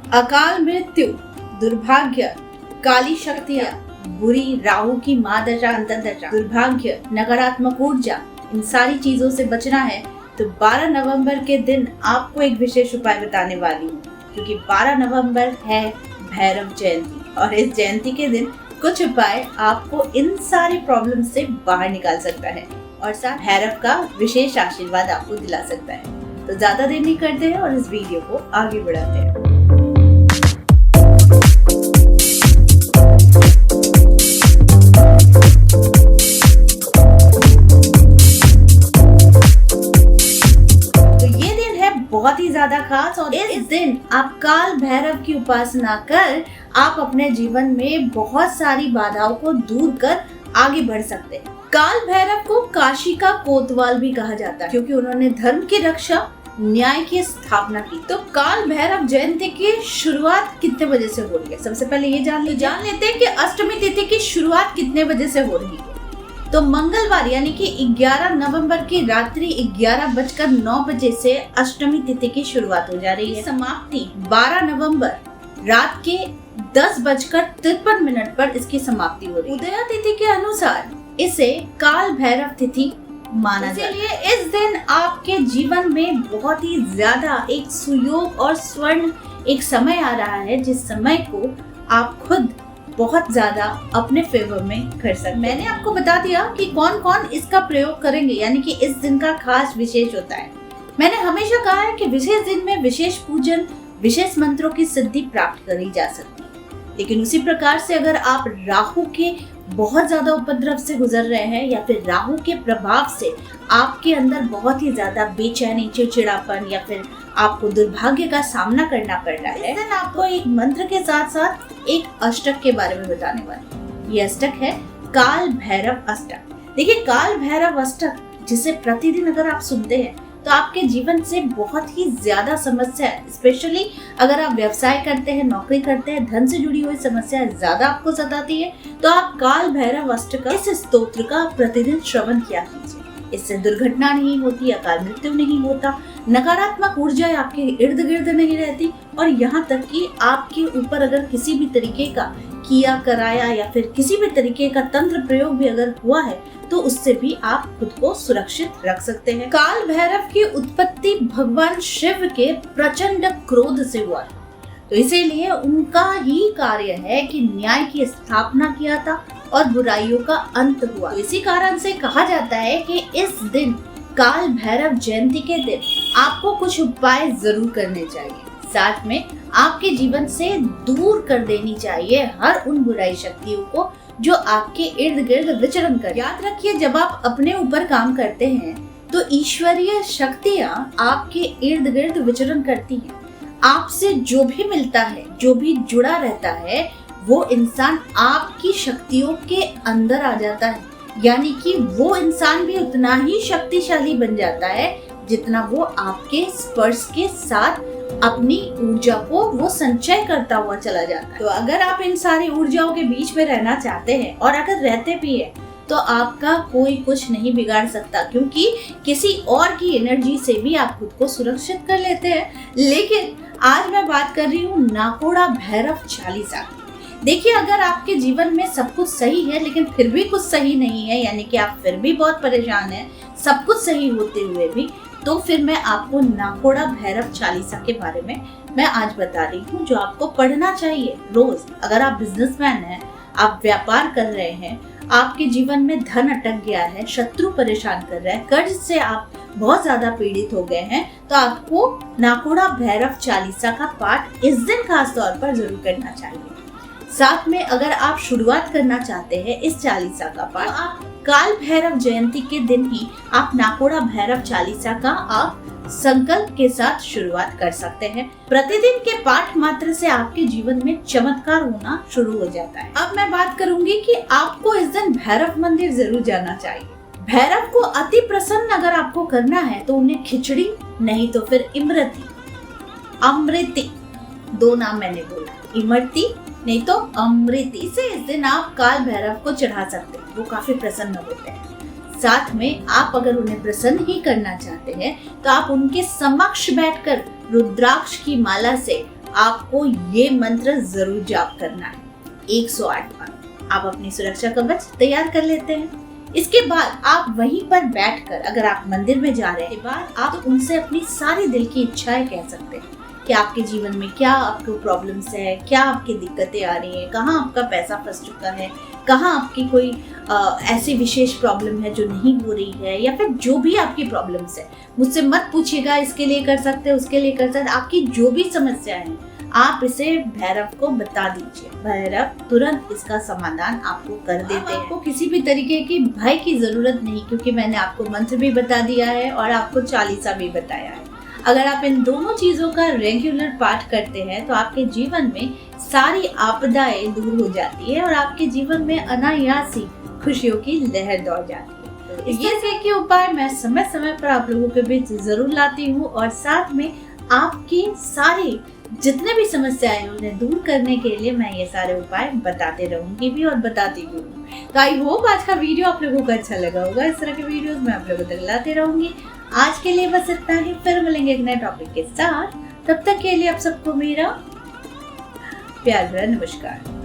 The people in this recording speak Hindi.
अकाल मृत्यु, दुर्भाग्य, काली शक्तियाँ, बुरी राहु की महादशा अंतर्दशा, दुर्भाग्य, नकारात्मक ऊर्जा, इन सारी चीजों से बचना है तो 12 नवंबर के दिन आपको एक विशेष उपाय बताने वाली हूँ, क्योंकि 12 नवंबर है भैरव जयंती और इस जयंती के दिन कुछ उपाय आपको इन सारी प्रॉब्लम से बाहर निकाल सकता है और साथ भैरव का विशेष आशीर्वाद आपको दिला सकता है। तो ज्यादा देर नहीं करते हैं और इस वीडियो को आगे बढ़ाते हैं। बहुत ही ज्यादा खास और इस दिन आप काल भैरव की उपासना कर आप अपने जीवन में बहुत सारी बाधाओं को दूर कर आगे बढ़ सकते हैं। काल भैरव को काशी का कोतवाल भी कहा जाता है, क्योंकि उन्होंने धर्म की रक्षा, न्याय की स्थापना की। तो काल भैरव जयंती की शुरुआत कितने बजे से हो रही है? सबसे पहले ये जान लेते हैं कि अष्टमी तिथि की शुरुआत कितने बजे से हो रही है। तो मंगलवार यानी कि 11 नवंबर की रात्रि 11:09 से अष्टमी तिथि की शुरुआत हो जा रही है। समाप्ति 12 नवंबर रात के 10:53 पर इसकी समाप्ति हो रही है। उदया तिथि के अनुसार इसे काल भैरव तिथि माना जाता है। इसलिए इस दिन आपके जीवन में बहुत ही ज्यादा एक सुयोग और स्वर्ण एक समय आ रहा है, जिस समय को आप खुद बहुत ज्यादा अपने फेवर में कर सकते। मैंने आपको बता दिया कि कौन कौन इसका प्रयोग करेंगे, यानी कि इस दिन का खास विशेष होता है। मैंने हमेशा कहा है कि विशेष दिन में विशेष पूजन, विशेष मंत्रों की सिद्धि प्राप्त करी जा सकती है। लेकिन उसी प्रकार से अगर आप राहु के बहुत ज्यादा उपद्रव से गुजर रहे हैं या फिर राहु के प्रभाव से आपके अंदर बहुत ही ज्यादा बेचैनी, चिड़चिड़ापन या फिर आपको दुर्भाग्य का सामना करना पड़ रहा है, तो आपको एक मंत्र के साथ साथ एक अष्टक के बारे में बताने वाली। ये अष्टक है काल भैरव अष्टक। देखिए, काल भैरव अष्टक जिसे प्रतिदिन अगर आप सुनते हैं तो आपके जीवन से बहुत ही ज्यादा समस्या, स्पेशली अगर आप व्यवसाय करते हैं, नौकरी करते हैं, धन से जुड़ी हुई समस्या ज्यादा आपको सताती है, तो आप काल भैरव अष्टक इस स्तोत्र का प्रतिदिन श्रवण किया कीजिए। इससे दुर्घटना नहीं होती, अकाल मृत्यु नहीं होता, नकारात्मक ऊर्जा आपके इर्द गिर्द नहीं रहती और यहाँ तक कि आपके ऊपर अगर किसी भी तरीके का किया कराया या फिर किसी भी तरीके का तंत्र प्रयोग भी अगर हुआ है तो उससे भी आप खुद को सुरक्षित रख सकते हैं। काल भैरव की उत्पत्ति भगवान शिव के प्रचंड क्रोध से हुआ, तो इसीलिए उनका ही कार्य है कि न्याय की स्थापना किया था और बुराइयों का अंत हुआ। तो इसी कारण से कहा जाता है कि इस दिन काल भैरव जयंती के दिन आपको कुछ उपाय जरूर करने चाहिए। साथ में आपके जीवन से दूर कर देनी चाहिए हर उन बुराई शक्तियों को जो आपके इर्द गिर्द विचरण कर। याद रखिए, जब आप अपने ऊपर काम करते हैं तो ईश्वरीय शक्तियाँ आपके इर्द गिर्द विचरण करती हैं। आपसे जो भी मिलता है, जो भी जुड़ा रहता है, वो इंसान आपकी शक्तियों के अंदर आ जाता है, यानी कि वो इंसान भी उतना ही शक्तिशाली बन जाता है जितना वो आपके स्पर्श के साथ अपनी ऊर्जा को वो संचय करता हुआ चला जाता है। तो अगर आप इन सारी ऊर्जाओं के बीच में रहना चाहते हैं और अगर रहते भी है तो आपका कोई कुछ नहीं बिगाड़ सकता, क्योंकि किसी और की एनर्जी से भी आप खुद को सुरक्षित कर लेते हैं। लेकिन आज मैं बात कर रही हूँ नाकोड़ा भैरव चालीसा। देखिए, अगर आपके जीवन में सब कुछ सही है लेकिन फिर भी कुछ सही नहीं है, यानी कि आप फिर भी बहुत परेशान हैं सब कुछ सही होते हुए भी, तो फिर मैं आपको नाकोड़ा भैरव चालीसा के बारे में मैं आज बता रही हूँ, जो आपको पढ़ना चाहिए रोज। अगर आप बिजनेसमैन हैं, आप व्यापार कर रहे हैं, आपके जीवन में धन अटक गया है, शत्रु परेशान कर रहा है, कर्ज से आप बहुत ज्यादा पीड़ित हो गए हैं, तो आपको नाकोड़ा भैरव चालीसा का पाठ इस दिन खास तौर पर जरूर करना चाहिए। साथ में अगर आप शुरुआत करना चाहते हैं इस चालीसा का पाठ, तो आप काल भैरव जयंती के दिन ही आप नाकोड़ा भैरव चालीसा का आप संकल्प के साथ शुरुआत कर सकते हैं। प्रतिदिन के पाठ मात्र से आपके जीवन में चमत्कार होना शुरू हो जाता है। अब मैं बात करूंगी कि आपको इस दिन भैरव मंदिर जरूर जाना चाहिए। भैरव को अति प्रसन्न अगर आपको करना है तो उन्हें खिचड़ी नहीं तो फिर इमरती, अमृति, दो नाम मैंने बोला, इमरती नहीं तो अमृति से इस दिन आप काल भैरव को चढ़ा सकते हैं, वो काफी प्रसन्न होते हैं। साथ में आप अगर उन्हें प्रसन्न ही करना चाहते हैं तो आप उनके समक्ष बैठकर रुद्राक्ष की माला से आपको ये मंत्र जरूर जाप करना है 108 बार। आप अपनी सुरक्षा कवच तैयार कर लेते हैं। इसके बाद आप वहीं पर बैठकर, अगर आप मंदिर में जा रहे हैं, बाद आप उनसे अपनी सारी दिल की इच्छाएं कह सकते हैं कि आपके जीवन में क्या आपको प्रॉब्लम्स है, क्या आपकी दिक्कतें आ रही हैं, कहाँ आपका पैसा फंस चुका है, कहाँ आपकी कोई ऐसी विशेष प्रॉब्लम है जो नहीं हो रही है, या फिर जो भी आपकी प्रॉब्लम्स है। मुझसे मत पूछिएगा इसके लिए कर सकते हैं, उसके लिए कर सकते हैं। आपकी जो भी समस्याएं हैं आप इसे भैरव को बता दीजिए, भैरव तुरंत इसका समाधान आपको कर देते हैं। आपको किसी भी तरीके की भय की जरूरत नहीं, क्योंकि मैंने आपको मंत्र भी बता दिया है और आपको चालीसा भी बताया है। अगर आप इन दोनों चीजों का रेगुलर पाठ करते हैं तो आपके जीवन में सारी आपदाएं दूर हो जाती है और आपके जीवन में अनायास ही खुशियों की लहर दौड़ जाती है। ये देखिए उपाय मैं समय समय पर आप लोगों के बीच जरूर लाती हूँ और साथ में आपकी सारी जितने भी समस्याएं हैं उन्हें दूर करने के लिए मैं ये सारे उपाय बताते रहूंगी भी और बताती भी हूँ। तो आई होप आज का वीडियो आप लोगों को अच्छा लगा होगा। इस तरह के वीडियोस मैं आप लोगों तक लाते रहूंगी। आज के लिए बस इतना ही, फिर मिलेंगे एक नए टॉपिक के साथ। तब तक के लिए आप सबको मेरा प्यार भरा नमस्कार।